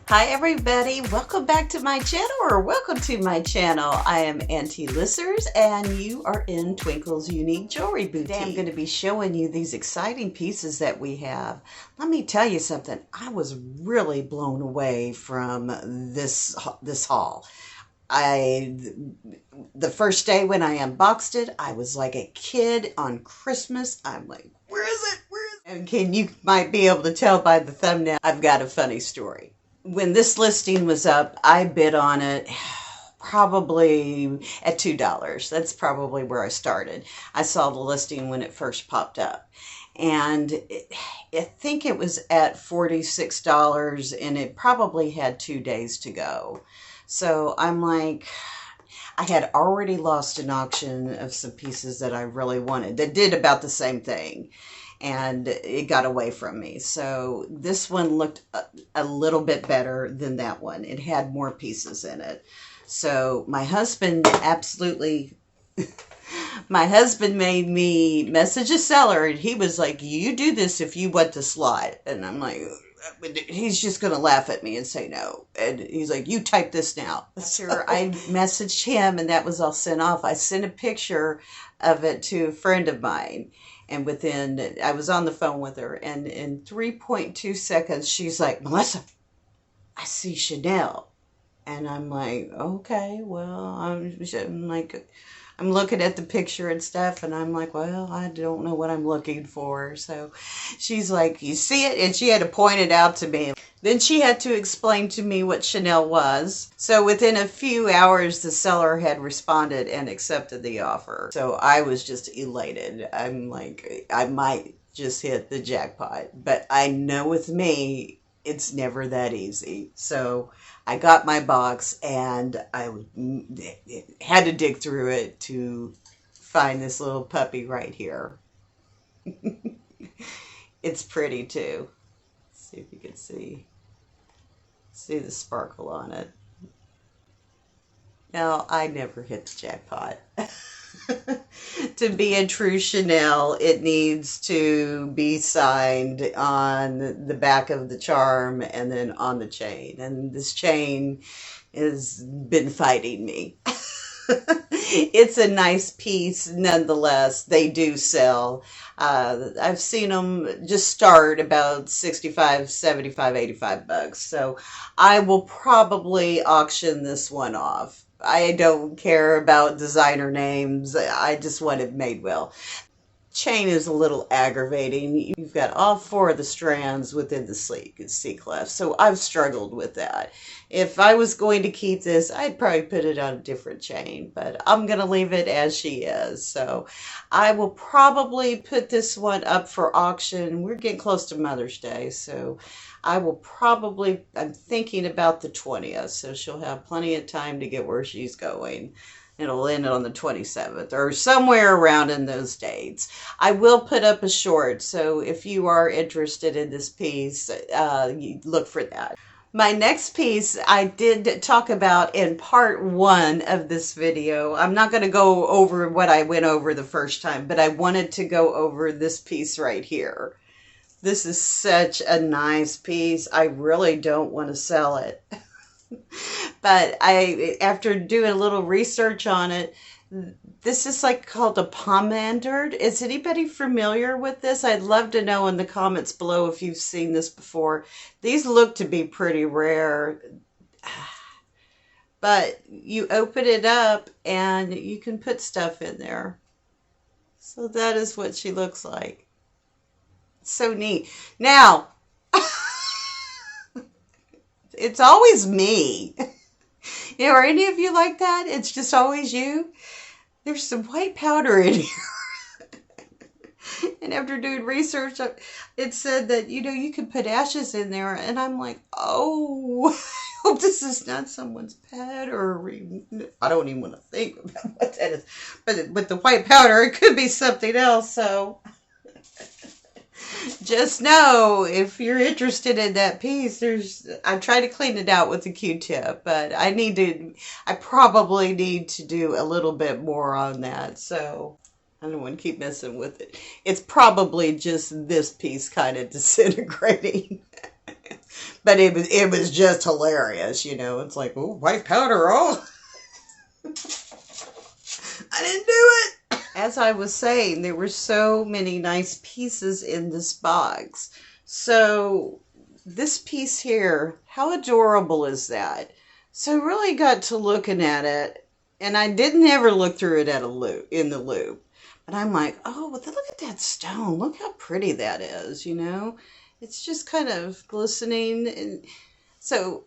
Hi everybody, welcome back to my channel, or welcome to my channel. I am Auntie Lissers and you are in Twinkles Unique Jewelry Boutique. Today I'm going to be showing you these exciting pieces that we have. Let me tell you something, I was really blown away from this haul. The first day when I unboxed it, I was like a kid on Christmas. I'm like, where is it? And you might be able to tell by the thumbnail, I've got a funny story. When this listing was up, I bid on it probably at $2. That's probably where I started. I saw the listing when it first popped up. And I think it was at $46 and it probably had 2 days to go. So I'm like, I had already lost an auction of some pieces that I really wanted that did about the same thing. And it got away from me. So this one looked a little bit better than that one. It had more pieces in it. So my husband my husband made me message a seller, and he was like, you do this if you want the slot. And I'm like, he's just going to laugh at me and say no. And he's like, you type this now. After I messaged him and that was all sent off, I sent a picture of it to a friend of mine. And I was on the phone with her, and in 3.2 seconds, she's like, Melissa, I see Chanel. And I'm like, okay, well, I'm looking at the picture and stuff, and I'm like, well, I don't know what I'm looking for. So she's like, you see it? And she had to point it out to me. Then she had to explain to me what Chanel was. So within a few hours, the seller had responded and accepted the offer. So I was just elated. I'm like, I might just hit the jackpot. But I know with me, it's never that easy. So I got my box and I had to dig through it to find this little puppy right here. It's pretty too. Let's see if you can see the sparkle on it. Now, I never hit the jackpot. To be a true Chanel, it needs to be signed on the back of the charm and then on the chain. And this chain has been fighting me. It's a nice piece nonetheless. They do sell. I've seen them just start about 65, 75, 85 bucks. So I will probably auction this one off. I don't care about designer names. I just want it made well. Chain is a little aggravating. You've got all 4 of the strands within the C-clef, so I've struggled with that. If I was going to keep this, I'd probably put it on a different chain, but I'm going to leave it as she is. So I will probably put this one up for auction. We're getting close to Mother's Day, so I will probably, I'm thinking about the 20th, so she'll have plenty of time to get where she's going. It'll end on the 27th or somewhere around in those dates. I will put up a short, so if you are interested in this piece, you look for that. My next piece I did talk about in part 1 of this video. I'm not going to go over what I went over the first time, but I wanted to go over this piece right here. This is such a nice piece. I really don't want to sell it. But after doing a little research on it, this is like called a pomander. Is anybody familiar with this? I'd love to know in the comments below if you've seen this before. These look to be pretty rare. But you open it up and you can put stuff in there. So that is what she looks like. So neat. Now, it's always me. You know, are any of you like that? It's just always you? There's some white powder in here. And after doing research, it said that, you know, you can put ashes in there. And I'm like, oh, I hope this is not someone's pet, or I don't even want to think about what that is. But with the white powder, it could be something else. So just know, if you're interested in that piece, I try to clean it out with a Q-tip, but I probably need to do a little bit more on that, so I don't want to keep messing with it. It's probably just this piece kind of disintegrating. But it was just hilarious, It's like, oh, white powder, oh. I didn't do it. As I was saying, there were so many nice pieces in this box. So this piece here, how adorable is that? So I really got to looking at it, and I didn't ever look through it in the loop. But I'm like, oh, but look at that stone. Look how pretty that is, It's just kind of glistening. And so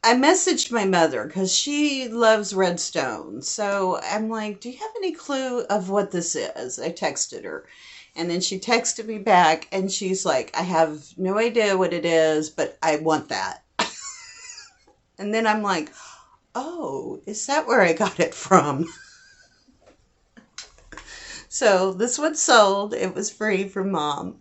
I messaged my mother because she loves red stone. So I'm like, do you have any clue of what this is? I texted her. And then she texted me back and she's like, I have no idea what it is, but I want that. And then I'm like, oh, is that where I got it from? So this one sold. It was free from Mom.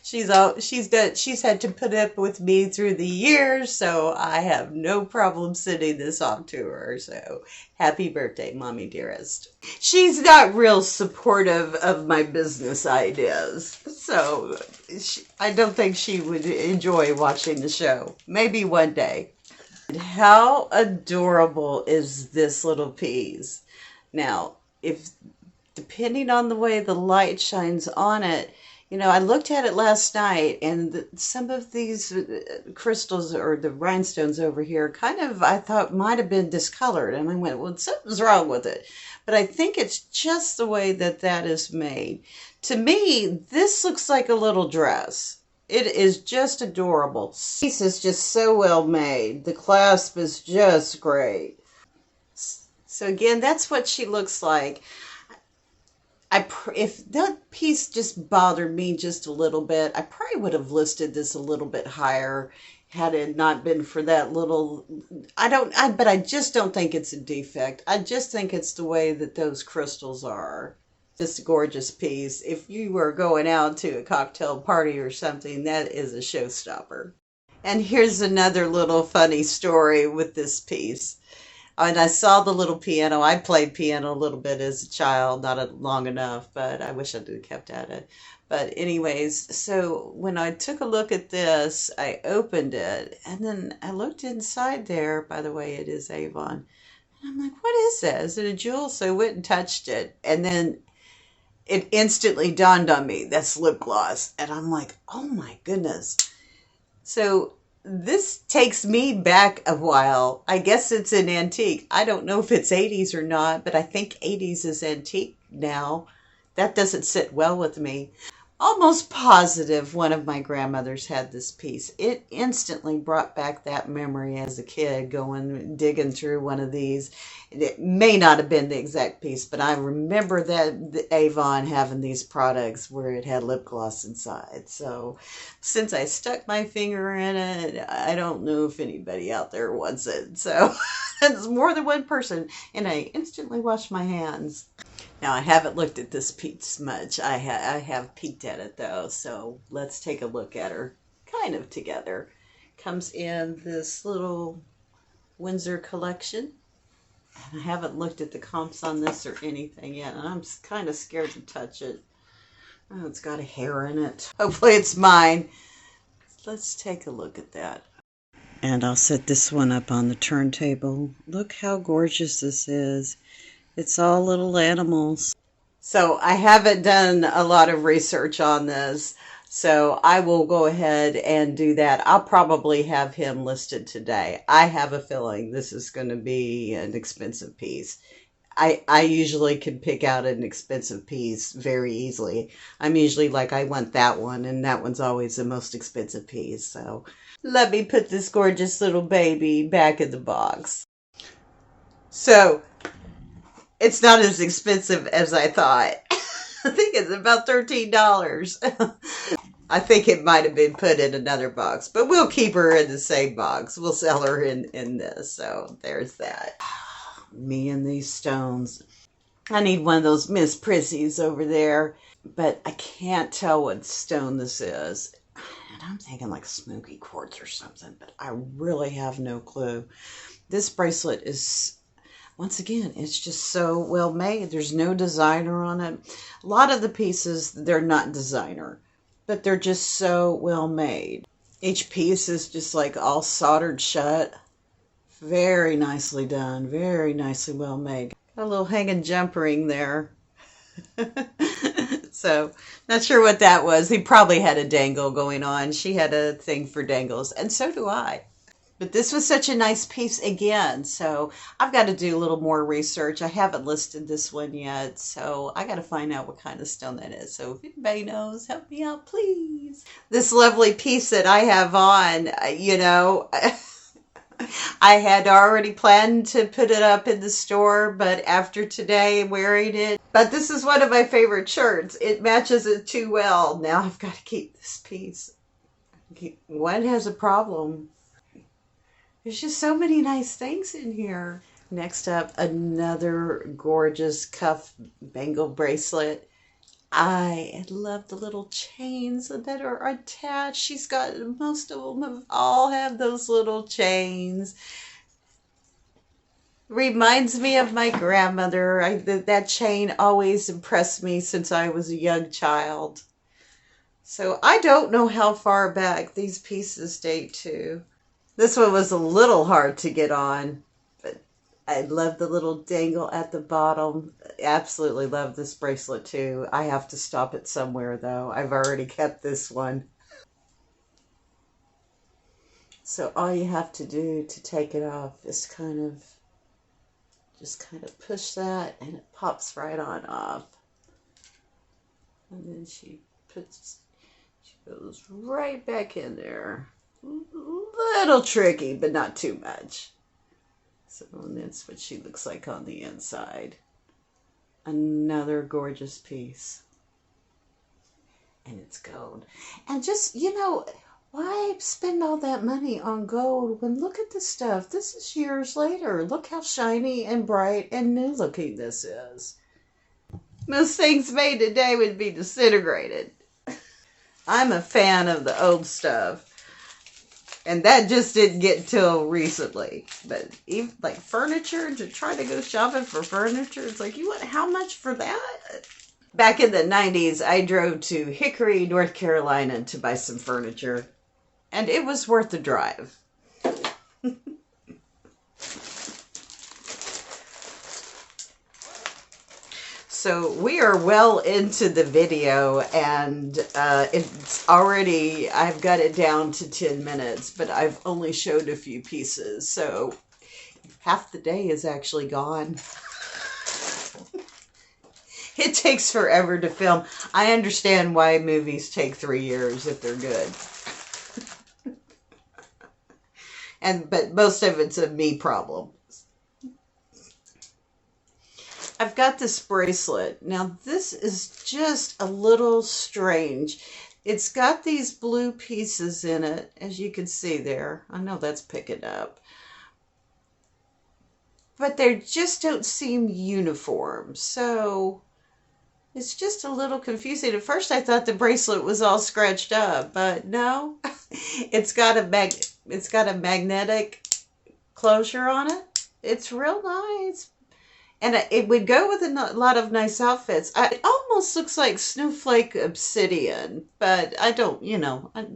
She's had to put up with me through the years, so I have no problem sending this off to her. So happy birthday, Mommy dearest. She's not real supportive of my business ideas, so I don't think she would enjoy watching the show. Maybe one day. How adorable is this little piece? Now, depending on the way the light shines on it, I looked at it last night, and some of these crystals or the rhinestones over here kind of, I thought, might have been discolored. And I went, well, something's wrong with it. But I think it's just the way that is made. To me, this looks like a little dress. It is just adorable. This piece is just so well made. The clasp is just great. So again, that's what she looks like. If that piece just bothered me just a little bit, I probably would have listed this a little bit higher had it not been for that little, but I just don't think it's a defect. I just think it's the way that those crystals are. Just a gorgeous piece. If you were going out to a cocktail party or something, that is a showstopper. And here's another little funny story with this piece. And I saw the little piano. I played piano a little bit as a child, not long enough, but I wish I'd have kept at it. But anyways, so when I took a look at this, I opened it, and then I looked inside there. By the way, it is Avon. And I'm like, what is that? Is it a jewel? So I went and touched it, and then it instantly dawned on me, that's lip gloss. And I'm like, oh my goodness. So this takes me back a while. I guess it's an antique. I don't know if it's 80s or not, but I think 80s is antique now. That doesn't sit well with me. Almost positive one of my grandmothers had this piece. It instantly brought back that memory as a kid digging through one of these. It may not have been the exact piece, but I remember that the Avon having these products where it had lip gloss inside. So since I stuck my finger in it, I don't know if anybody out there wants it. So that's more than one person. And I instantly washed my hands. Now, I haven't looked at this piece much. I have peeked at it, though, so let's take a look at her kind of together. Comes in this little Windsor collection. And I haven't looked at the comps on this or anything yet, and I'm kind of scared to touch it. Oh, it's got a hair in it. Hopefully it's mine. Let's take a look at that. And I'll set this one up on the turntable. Look how gorgeous this is. It's all little animals. So I haven't done a lot of research on this, so I will go ahead and do that. I'll probably have him listed today. I have a feeling this is going to be an expensive piece. I usually can pick out an expensive piece very easily. I'm usually like, I want that one, and that one's always the most expensive piece. So let me put this gorgeous little baby back in the box. So it's not as expensive as I thought. I think it's about $13. I think it might have been put in another box, but we'll keep her in the same box. We'll sell her in this. So there's that. Me and these stones. I need one of those Miss Prissies over there, but I can't tell what stone this is. And I'm thinking like smoky quartz or something, but I really have no clue. This bracelet is, once again, it's just so well made. There's no designer on it. A lot of the pieces, they're not designer, but they're just so well made. Each piece is just like all soldered shut. Very nicely done. Very nicely well made. Got a little hanging jump ring there. So, not sure what that was. He probably had a dangle going on. She had a thing for dangles, and so do I. But this was such a nice piece again, so I've got to do a little more research. I haven't listed this one yet, so I got to find out what kind of stone that is. So if anybody knows, help me out, please. This lovely piece that I have on, I had already planned to put it up in the store, but after today wearing it, but this is one of my favorite shirts. It matches it too well. Now I've got to keep this piece. One has a problem. There's just so many nice things in here. Next up, another gorgeous cuff bangle bracelet. I love the little chains that are attached. She's got, most of them all have those little chains. Reminds me of my grandmother. That chain always impressed me since I was a young child. So I don't know how far back these pieces date to. This one was a little hard to get on, but I love the little dangle at the bottom. Absolutely love this bracelet too. I have to stop it somewhere though. I've already kept this one. So all you have to do to take it off is just kind of push that and it pops right on off. And then she goes right back in there. Little tricky, but not too much. So that's what she looks like on the inside. Another gorgeous piece. And it's gold. And just, why spend all that money on gold when look at this stuff? This is years later. Look how shiny and bright and new looking this is. Most things made today would be disintegrated. I'm a fan of the old stuff. And that just didn't get till recently. But even like furniture, to try to go shopping for furniture, it's like, you want how much for that? Back in the 90s, I drove to Hickory, North Carolina to buy some furniture. And it was worth the drive. So we are well into the video, and it's already, I've got it down to 10 minutes, but I've only showed a few pieces, so half the day is actually gone. It takes forever to film. I understand why movies take 3 years if they're good. But most of it's a me problem. I've got this bracelet. Now, this is just a little strange. It's got these blue pieces in it, as you can see there. I know that's picking up. But they just don't seem uniform. So, it's just a little confusing. At first, I thought the bracelet was all scratched up, but no. It's got a magnetic closure on it. It's real nice. And it would go with a lot of nice outfits. It almost looks like snowflake obsidian, but I don't,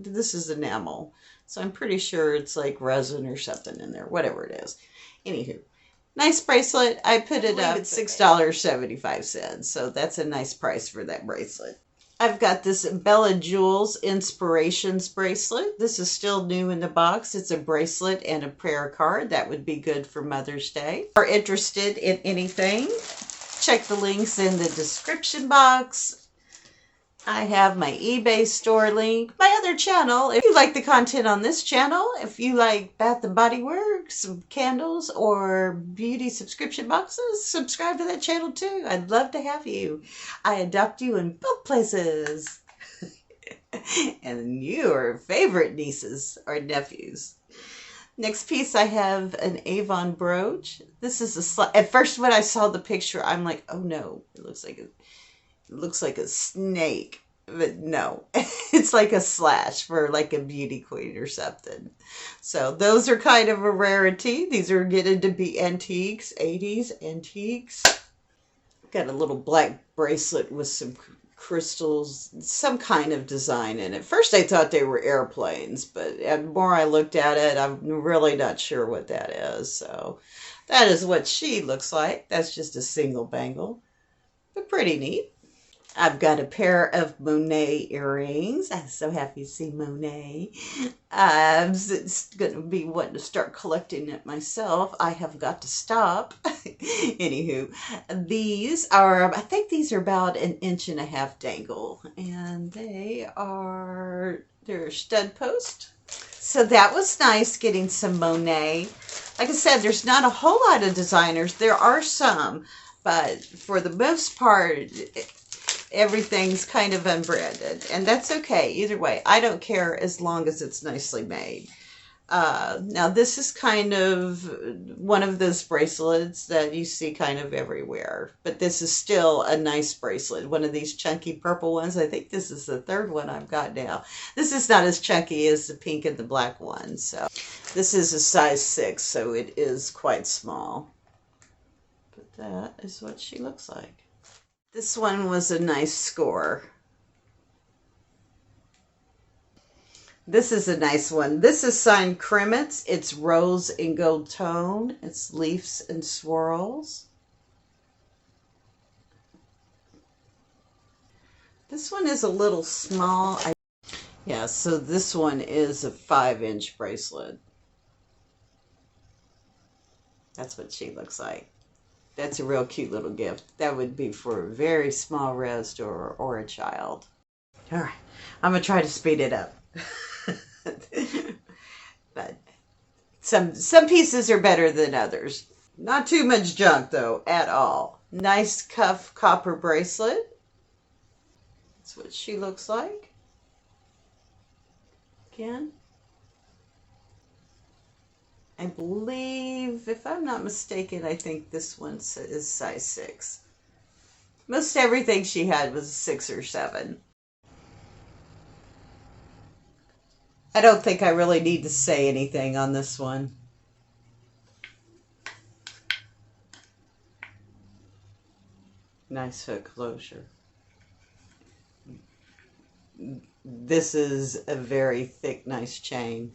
this is enamel. So I'm pretty sure it's like resin or something in there, whatever it is. Anywho, nice bracelet. I put it up at $6.75. So that's a nice price for that bracelet. I've got this Bella Jewels Inspirations bracelet. This is still new in the box. It's a bracelet and a prayer card. That would be good for Mother's Day. If you are interested in anything, check the links in the description box. I have my eBay store link, my other channel. If you like the content on this channel, if you like Bath and Body Works, candles, or beauty subscription boxes, subscribe to that channel too. I'd love to have you. I adopt you in both places. And your favorite nieces or nephews. Next piece, I have an Avon brooch. This is at first when I saw the picture, I'm like, oh no, it looks like a snake, but no, it's like a slash for like a beauty queen or something. So those are kind of a rarity. These are getting to be antiques, 80s antiques. Got a little black bracelet with some crystals, some kind of design in it. First I thought they were airplanes, but the more I looked at it, I'm really not sure what that is. So that is what she looks like. That's just a single bangle, but pretty neat. I've got a pair of Monet earrings. I'm so happy to see Monet. It's going to be wanting to start collecting it myself. I have got to stop. Anywho, these are, I think these are about 1.5 inch dangle. And they're stud post. So that was nice getting some Monet. Like I said, there's not a whole lot of designers. There are some, but for the most part, everything's kind of unbranded, and that's okay. Either way, I don't care as long as it's nicely made. Now, this is kind of one of those bracelets that you see kind of everywhere, but this is still a nice bracelet. One of these chunky purple ones. I think this is the third one I've got now. This is not as chunky as the pink and the black one. So this is a size 6, so it is quite small. But that is what she looks like. This one was a nice score. This is a nice one. This is signed Crimmets. It's rose and gold tone. It's leaves and swirls. This one is a little small. Yeah, so this one is a 5-inch bracelet. That's what she looks like. That's a real cute little gift. That would be for a very small wrist or a child. All right, I'm going to try to speed it up. But some pieces are better than others. Not too much junk, though, at all. Nice cuff copper bracelet. That's what she looks like. Again. I believe, if I'm not mistaken, I think this one is size 6. Most everything she had was a 6 or 7. I don't think I really need to say anything on this one. Nice hook closure. This is a very thick, nice chain.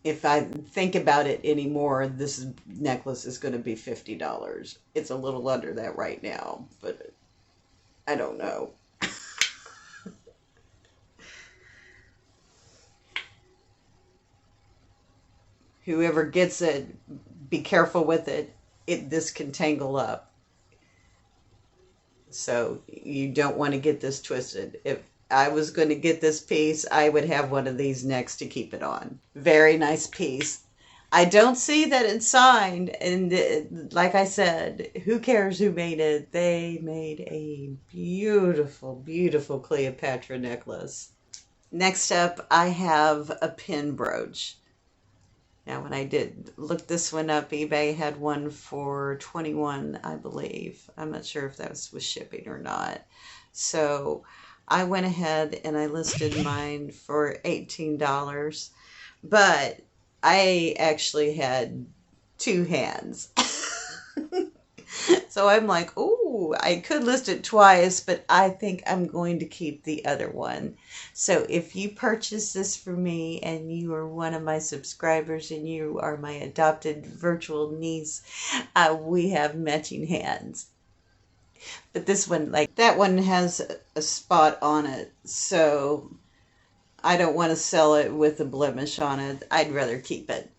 If I think about it anymore, this necklace is going to be $50. It's a little under that right now, but I don't know. Whoever gets it, be careful with it. This can tangle up. So you don't want to get this twisted. If I was going to get this piece, I would have one of these next to keep it on. Very nice piece. I don't see that it's signed, and like I said, who cares who made it? They made a beautiful, beautiful Cleopatra necklace. Next up, I have a pin brooch. Now, when I did look this one up, eBay had one for $21, I believe. I'm not sure if that was with shipping or not. So I went ahead and I listed mine for $18, but I actually had 2 hands. So I'm like, oh, I could list it twice, but I think I'm going to keep the other one. So if you purchase this for me and you are one of my subscribers and you are my adopted virtual niece, we have matching hands. But this one, like that one has a spot on it, so I don't want to sell it with a blemish on it. I'd rather keep it.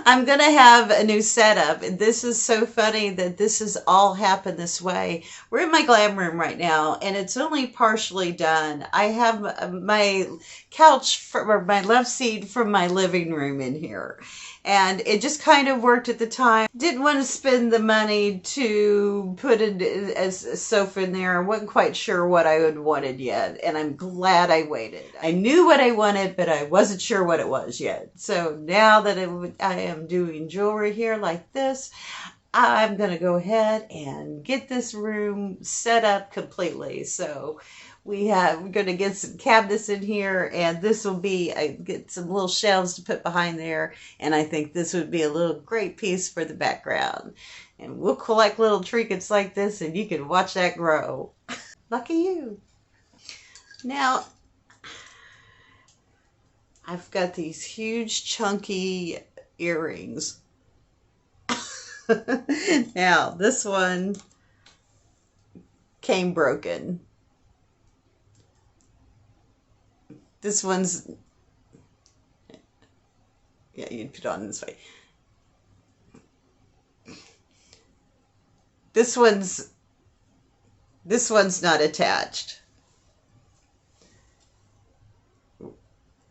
I'm going to have a new setup. And this is so funny that this has all happened this way. We're in my glam room right now, and it's only partially done. I have my couch, or my love seat from my living room in here. And it just kind of worked at the time. Didn't want to spend the money to put a sofa in there. I wasn't quite sure what I had wanted yet. And I'm glad I waited. I knew what I wanted, but I wasn't sure what it was yet. So now that I am doing jewelry here like this, I'm going to go ahead and get this room set up completely. So we're going to get some cabinets in here, and this will be, get some little shelves to put behind there. And I think this would be a little great piece for the background. And we'll collect little trinkets like this, and you can watch that grow. Lucky you. Now, I've got these huge chunky earrings. Now, this one came broken. This one's, yeah, you'd put it on this way. This one's not attached.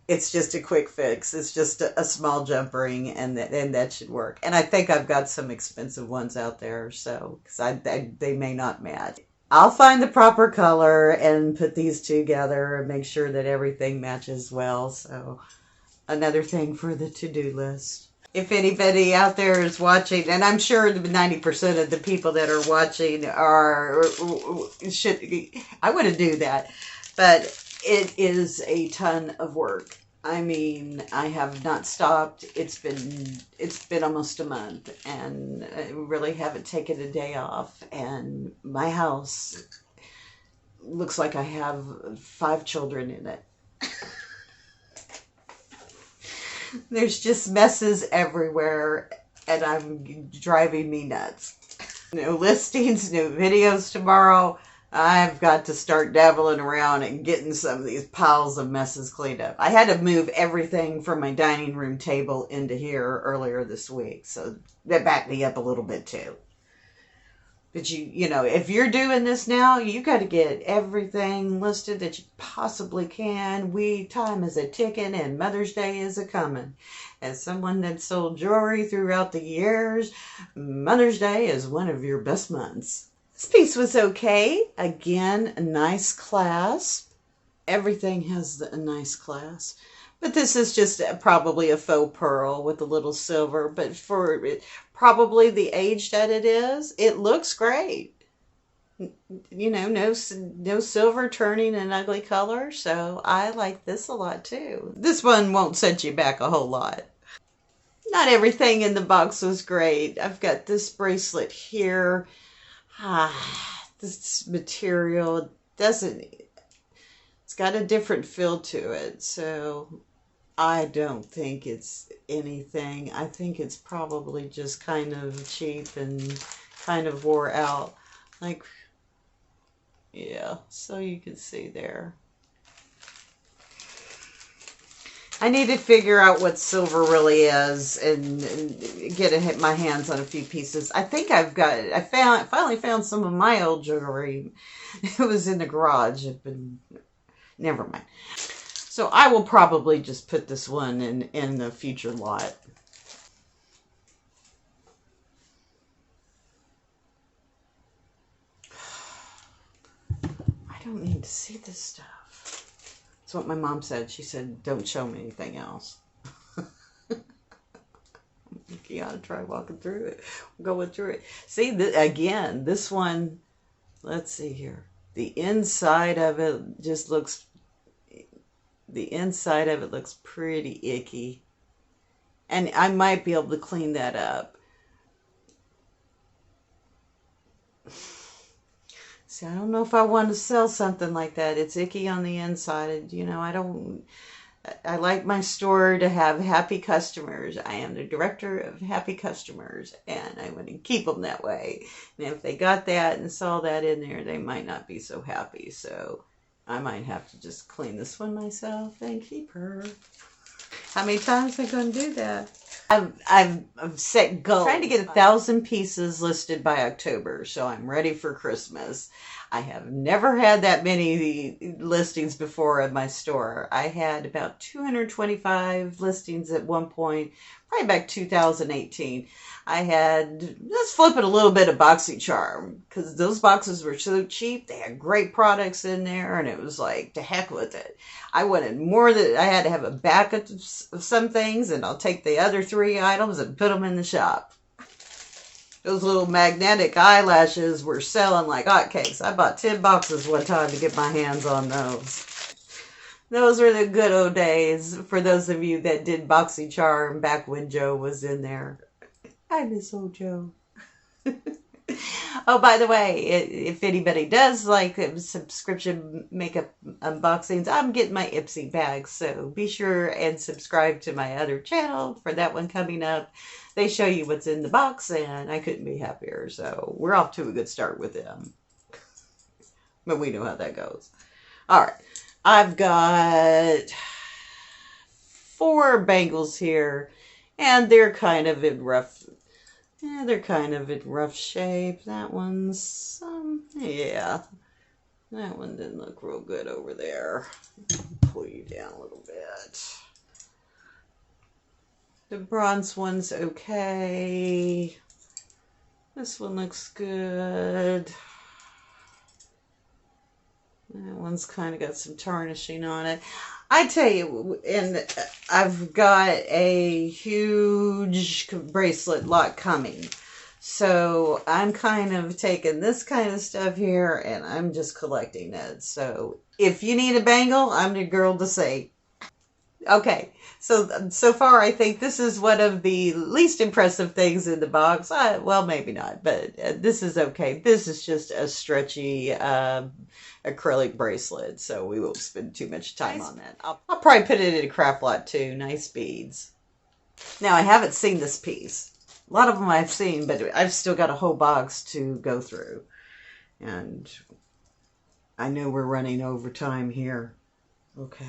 It's just a quick fix. It's just a small jump ring, and that should work. And I think I've got some expensive ones out there, so because they may not match. I'll find the proper color and put these together and make sure that everything matches well. So another thing for the to-do list. If anybody out there is watching, and I'm sure 90% of the people that are watching I want to do that, but it is a ton of work. I mean, I have not stopped. It's been almost a month, and I really haven't taken a day off. And my house looks like I have 5 children in it. There's just messes everywhere, and I'm driving me nuts. No listings, no videos tomorrow. I've got to start dabbling around and getting some of these piles of messes cleaned up. I had to move everything from my dining room table into here earlier this week, so that backed me up a little bit too. But you know, if you're doing this now, you got to get everything listed that you possibly can. Time is a ticking, and Mother's Day is a coming. As someone that sold jewelry throughout the years, Mother's Day is one of your best months. This piece was okay. Again, a nice clasp. Everything has a nice clasp. But this is just probably a faux pearl with a little silver. But for probably the age that it is, it looks great. You know, no silver turning an ugly color. So I like this a lot too. This one won't set you back a whole lot. Not everything in the box was great. I've got this bracelet here. This material it's got a different feel to it, so I don't think it's anything. I think it's probably just kind of cheap and kind of wore out. Like, yeah, so you can see there. I need to figure out what silver really is and hit my hands on a few pieces. I think I finally found some of my old jewelry. It was in the garage, but never mind. So I will probably just put this one in the future lot. I don't need to see this stuff. That's what my mom said. She said, don't show me anything else. You ought to try walking through it. Going through it. See, again, this one, let's see here. The inside of it looks pretty icky. And I might be able to clean that up. See, I don't know if I want to sell something like that. It's icky on the inside. You know, I like my store to have happy customers. I am the director of happy customers, and I want to keep them that way. And if they got that and saw that in there, they might not be so happy. So I might have to just clean this one myself and keep her. How many times am I going to do that? I've set goals. I'm trying to get 1,000 pieces listed by October, so I'm ready for Christmas. I have never had that many listings before in my store. I had about 225 listings at one point, probably back 2018. Let's flip it a little bit of BoxyCharm, because those boxes were so cheap. They had great products in there, and it was like, to heck with it. I wanted more I had to have a backup of some things, and I'll take the other 3 items and put them in the shop. Those little magnetic eyelashes were selling like hotcakes. I bought 10 boxes one time to get my hands on those. Those were the good old days for those of you that did BoxyCharm back when Joe was in there. I miss old Joe. Oh, by the way, if anybody does like subscription makeup unboxings, I'm getting my Ipsy bags, so be sure and subscribe to my other channel for that one coming up. They show you what's in the box, and I couldn't be happier, so we're off to a good start with them. But we know how that goes. All right, I've got 4 bangles here, and they're kind of in rough. Yeah, they're kind of in rough shape. That one's, yeah. That one didn't look real good over there. Pull you down a little bit. The bronze one's okay. This one looks good. That one's kind of got some tarnishing on it. I tell you, and I've got a huge bracelet lot coming. So I'm kind of taking this kind of stuff here and I'm just collecting it. So if you need a bangle, I'm the girl to say. Okay, so far I think this is one of the least impressive things in the box. Well, maybe not, but this is okay. This is just a stretchy acrylic bracelet, so we won't spend too much time on that. I'll probably put it in a craft lot too. Nice beads. Now, I haven't seen this piece. A lot of them I've seen, but I've still got a whole box to go through. And I know we're running over time here. Okay.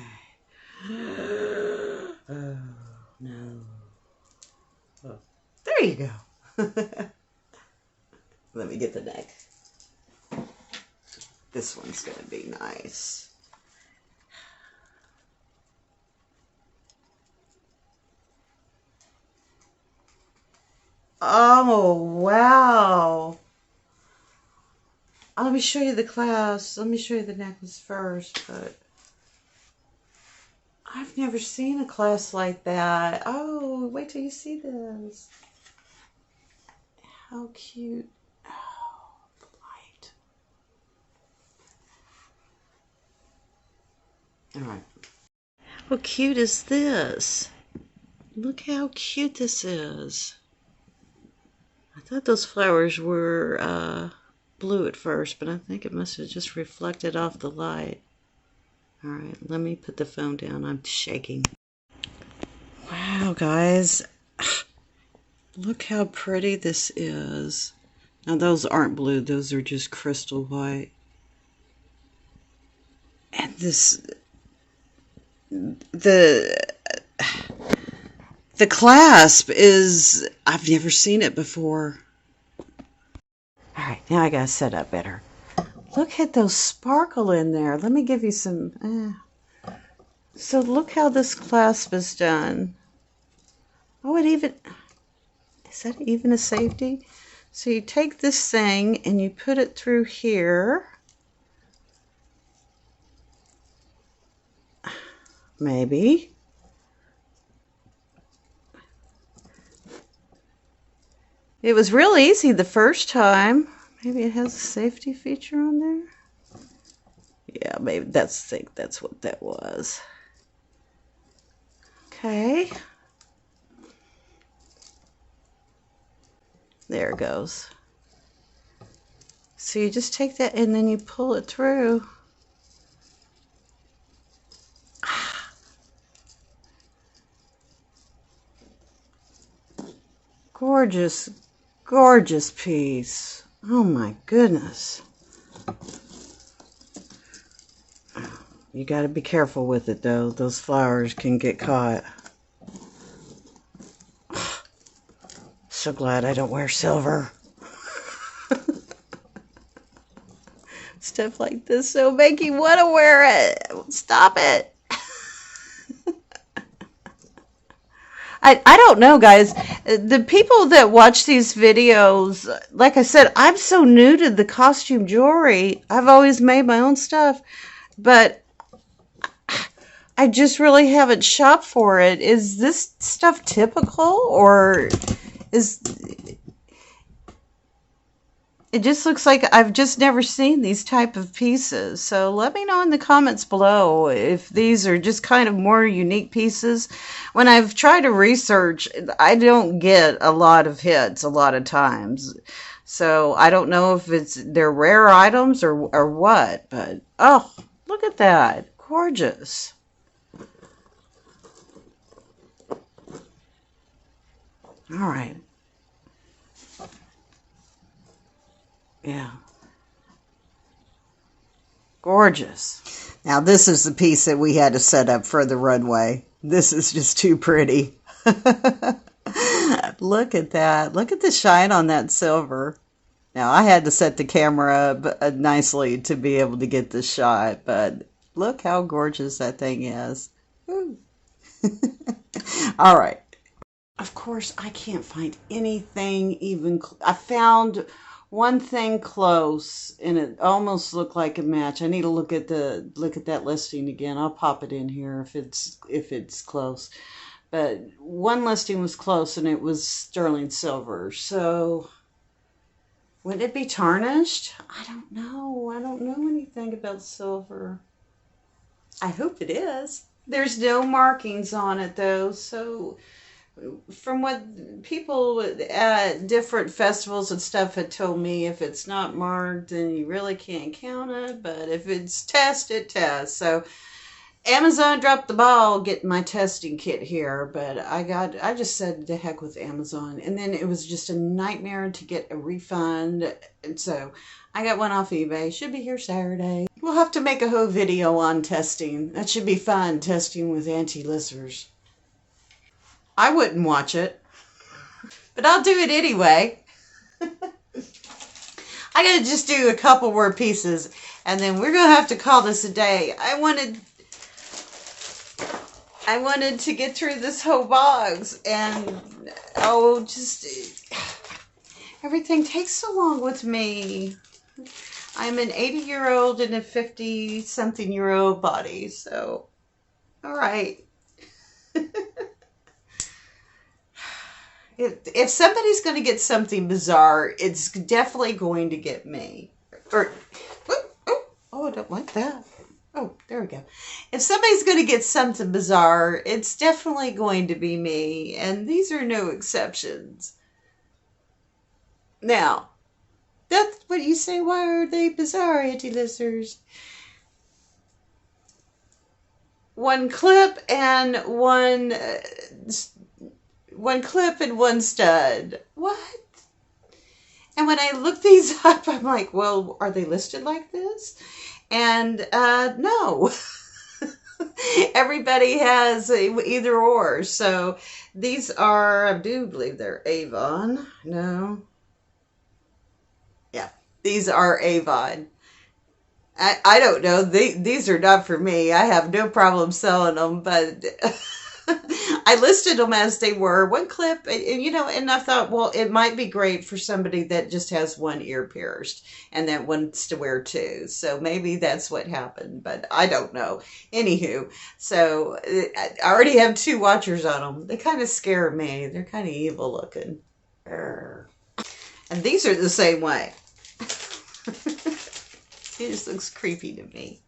Oh, no. Oh, there you go. Let me get the neck. This one's going to be nice. Oh, wow. Let me show you the clasp. Let me show you the necklace first, but I've never seen a clasp like that. Oh, wait till you see this. How cute. Oh, the light. All right. How cute is this? Look how cute this is. I thought those flowers were blue at first, but I think it must have just reflected off the light. All right, let me put the phone down. I'm shaking. Wow, guys. Look how pretty this is. Now, those aren't blue. Those are just crystal white. And this... The clasp is... I've never seen it before. All right, now I gotta set up better. Look at those sparkle in there. Let me give you some... So look how this clasp is done. Oh, it even... Is that even a safety? So you take this thing and you put it through here. Maybe. It was real easy the first time. Maybe it has a safety feature on there. Yeah, maybe that's what that was. Okay. There it goes. So you just take that and then you pull it through. Gorgeous, gorgeous piece. Oh my goodness. You got to be careful with it though. Those flowers can get caught. So glad I don't wear silver. Stuff like this will make you want to wear it. Stop it. I don't know, guys. The people that watch these videos, like I said, I'm so new to the costume jewelry. I've always made my own stuff, but I just really haven't shopped for it. Is this stuff typical, or is It just looks like I've just never seen these type of pieces. So let me know in the comments below if these are just kind of more unique pieces. When I've tried to research, I don't get a lot of hits a lot of times. So I don't know if they're rare items or what, but oh, look at that. Gorgeous. All right. Yeah. Gorgeous. Now this is the piece that we had to set up for the runway. This is just too pretty. Look at that. Look at the shine on that silver. Now I had to set the camera up nicely to be able to get this shot, but look how gorgeous that thing is. All right. Of course, I can't find anything even. I found one thing close, and it almost looked like a match. I need to look at that listing again. I'll pop it in here if it's close. But one listing was close, and it was sterling silver. So, would it be tarnished? I don't know. I don't know anything about silver. I hope it is. There's no markings on it though, so. From what people at different festivals and stuff had told me, if it's not marked, then you really can't count it. But if it's tested, it tests. So Amazon dropped the ball getting my testing kit here, but I just said to heck with Amazon. And then it was just a nightmare to get a refund. And so I got one off eBay. Should be here Saturday. We'll have to make a whole video on testing. That should be fun, testing with auntielissers. I wouldn't watch it, but I'll do it anyway. I gotta just do a couple more pieces, and then we're gonna have to call this a day. I wanted to get through this whole box, and everything takes so long with me. I'm an 80-year-old in a 50-something-year-old body, so all right. If somebody's going to get something bizarre, it's definitely going to get me. I don't like that. Oh, there we go. If somebody's going to get something bizarre, it's definitely going to be me. And these are no exceptions. Now, that's what you say. Why are they bizarre, auntielissers? One clip and one clip and one stud. What? And when I look these up, I'm like, well, are they listed like this? And no. Everybody has either or. So these are, I do believe they're Avon. No. Yeah, these are Avon. I don't know. These are not for me. I have no problem selling them, but I listed them as they were. One clip, and I thought, well, it might be great for somebody that just has one ear pierced and that wants to wear two. So maybe that's what happened, but I don't know. Anywho, so I already have two watchers on them. They kind of scare me. They're kind of evil looking. And these are the same way. It just looks creepy to me.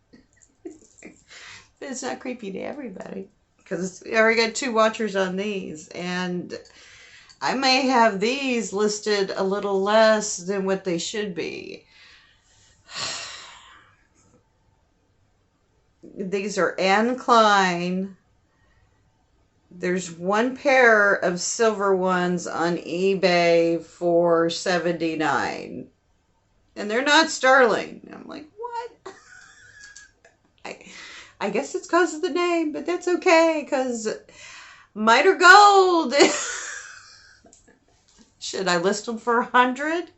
But it's not creepy to everybody. Because I already got two watchers on these. And I may have these listed a little less than what they should be. These are Anne Klein. There's one pair of silver ones on eBay for $79. And they're not sterling. I'm like, what? I guess it's because of the name, but that's okay, because miter gold. Should I list them for 100?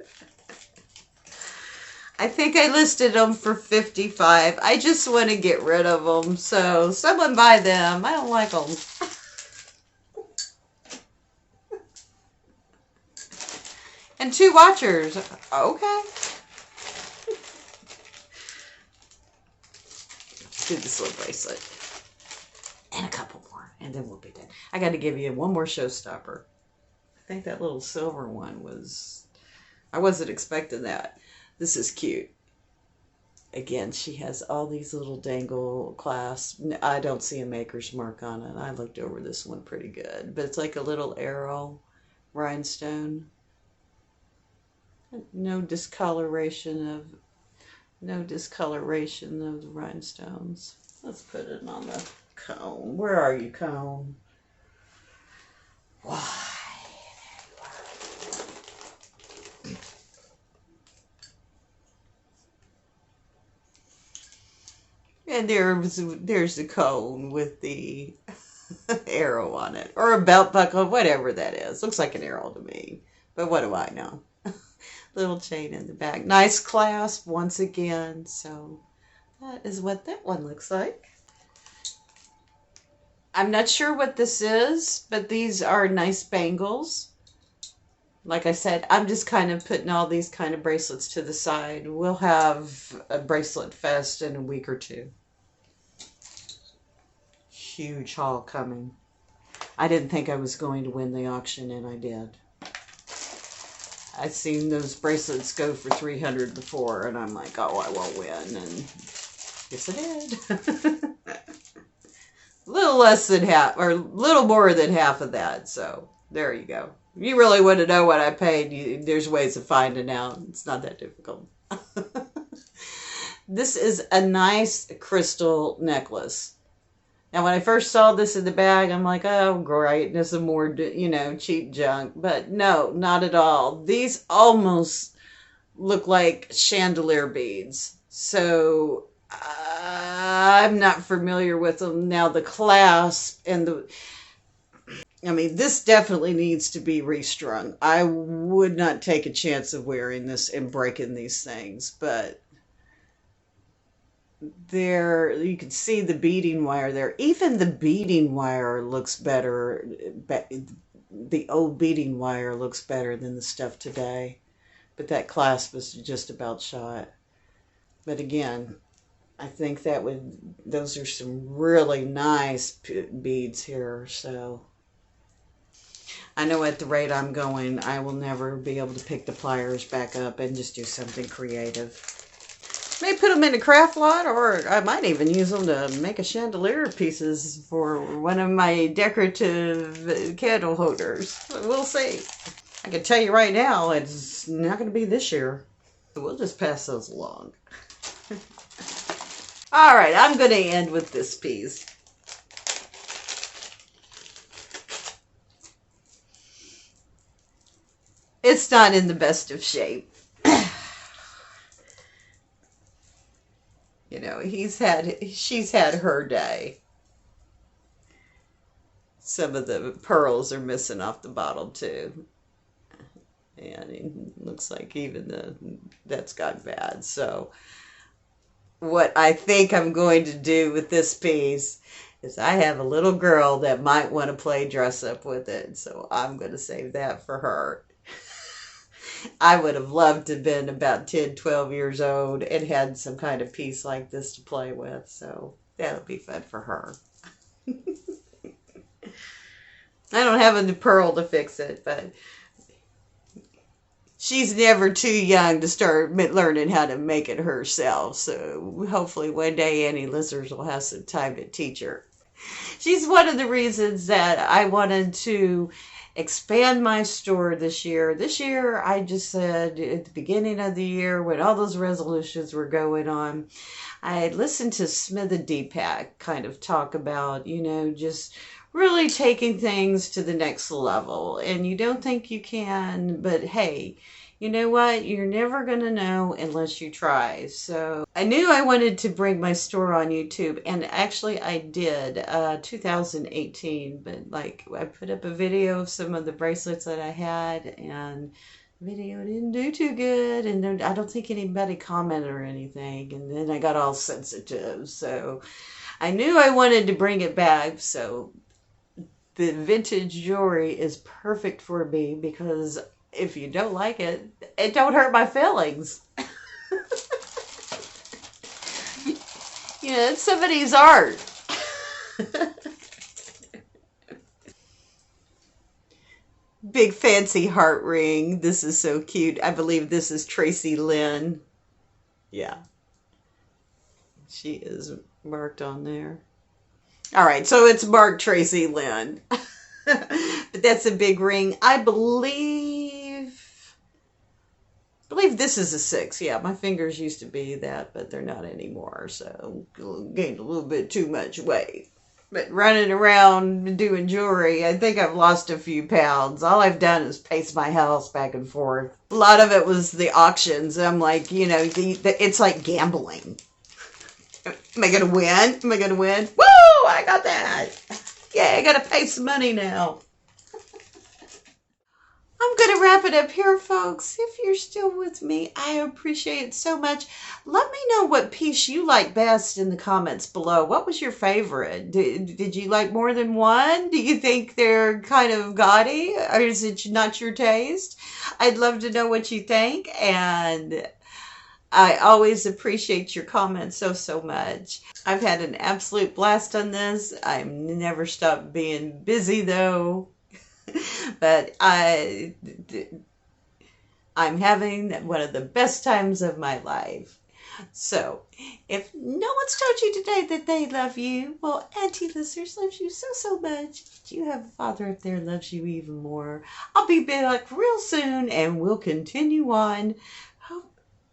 I think I listed them for 55. I just want to get rid of them, so someone buy them. I don't like them. And two watchers. Okay. Let's do this little bracelet. And a couple more. And then we'll be done. I got to give you one more showstopper. I think that little silver one was I wasn't expecting that. This is cute. Again, she has all these little dangle clasps. I don't see a maker's mark on it. I looked over this one pretty good. But it's like a little arrow rhinestone. No discoloration of the rhinestones. Let's put it on the comb. Where are you, comb? Why? And there's the cone with the arrow on it. Or a belt buckle, whatever that is. Looks like an arrow to me. But what do I know? Little chain in the back. Nice clasp once again. So that is what that one looks like. I'm not sure what this is, but these are nice bangles. Like I said, I'm just kind of putting all these kind of bracelets to the side. We'll have a bracelet fest in a week or two. Huge haul coming. I didn't think I was going to win the auction, and I did. I've seen those bracelets go for $300 before, and I'm like, oh, I won't win, and yes, I did. Little less than half, or little more than half of that, so there you go. If you really want to know what I paid, there's ways of finding out. It's not that difficult. This is a nice crystal necklace. Now, when I first saw this in the bag, I'm like, oh, great, this is more, cheap junk. But no, not at all. These almost look like chandelier beads. So I'm not familiar with them. Now, the clasp and this definitely needs to be restrung. I would not take a chance of wearing this and breaking these things, but there you can see the beading wire there. Even the beading wire looks better. The old beading wire looks better than the stuff today, but that clasp is just about shot. But again, I think those are some really nice beads here. So I know at the rate I'm going, I will never be able to pick the pliers back up and just do something creative. May put them in a craft lot, or I might even use them to make a chandelier pieces for one of my decorative candle holders. We'll see. I can tell you right now, it's not going to be this year. We'll just pass those along. All right, I'm going to end with this piece. It's not in the best of shape. She's had her day. Some of the pearls are missing off the bottle too. And it looks like even that's gone bad. So what I think I'm going to do with this piece is I have a little girl that might want to play dress up with it. So I'm going to save that for her. I would have loved to have been about 10, 12 years old and had some kind of piece like this to play with. So that'll be fun for her. I don't have a pearl to fix it, but she's never too young to start learning how to make it herself. So hopefully one day auntielissers will have some time to teach her. She's one of the reasons that I wanted to expand my store this year. This year, I just said at the beginning of the year when all those resolutions were going on, I had listened to Smitha Deepak kind of talk about, just really taking things to the next level. And you don't think you can, but hey, you know what? You're never going to know unless you try. So I knew I wanted to bring my store on YouTube, and actually I did, 2018, but I put up a video of some of the bracelets that I had, and the video didn't do too good, and I don't think anybody commented or anything, and then I got all sensitive. So I knew I wanted to bring it back. So the vintage jewelry is perfect for me because if you don't like it, it don't hurt my feelings. It's somebody's art. big fancy heart ring. This is so cute. I believe this is Tracy Lynn. Yeah, she is marked on there. All right, so it's marked Tracy Lynn. But that's a big ring. I believe this is a 6. Yeah, my fingers used to be that, but they're not anymore. So gained a little bit too much weight. But running around doing jewelry, I think I've lost a few pounds. All I've done is pace my house back and forth. A lot of it was the auctions. I'm like, it's like gambling. Am I going to win? Am I going to win? Woo! I got that. Yeah, I got to pay some money now. I'm going to wrap it up here, folks. If you're still with me, I appreciate it so much. Let me know what piece you like best in the comments below. What was your favorite? Did you like more than one? Do you think they're kind of gaudy, or is it not your taste? I'd love to know what you think, and I always appreciate your comments so much. I've had an absolute blast on this. I've never stopped being busy, though. But I'm having one of the best times of my life. So, if no one's told you today that they love you, well, Auntie Lissers loves you so much. You have a father up there who loves you even more. I'll be back real soon, and we'll continue on.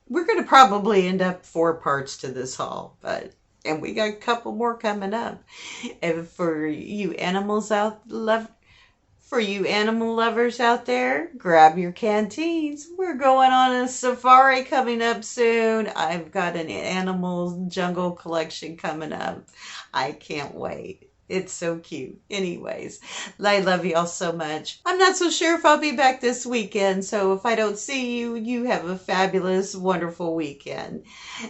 We're going to probably end up 4 parts to this haul, and we got a couple more coming up. And for you animal lovers out there, grab your canteens. We're going on a safari coming up soon. I've got an animal jungle collection coming up. I can't wait. It's so cute. Anyways, I love you all so much. I'm not so sure if I'll be back this weekend, so if I don't see you, you have a fabulous, wonderful weekend.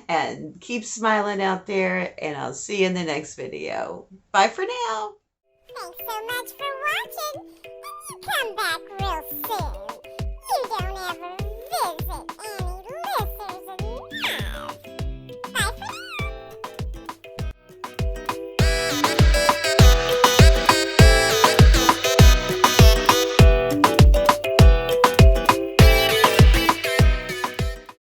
And keep smiling out there, and I'll see you in the next video. Bye for now. Thanks so much for watching, and you come back real soon. You don't ever visit any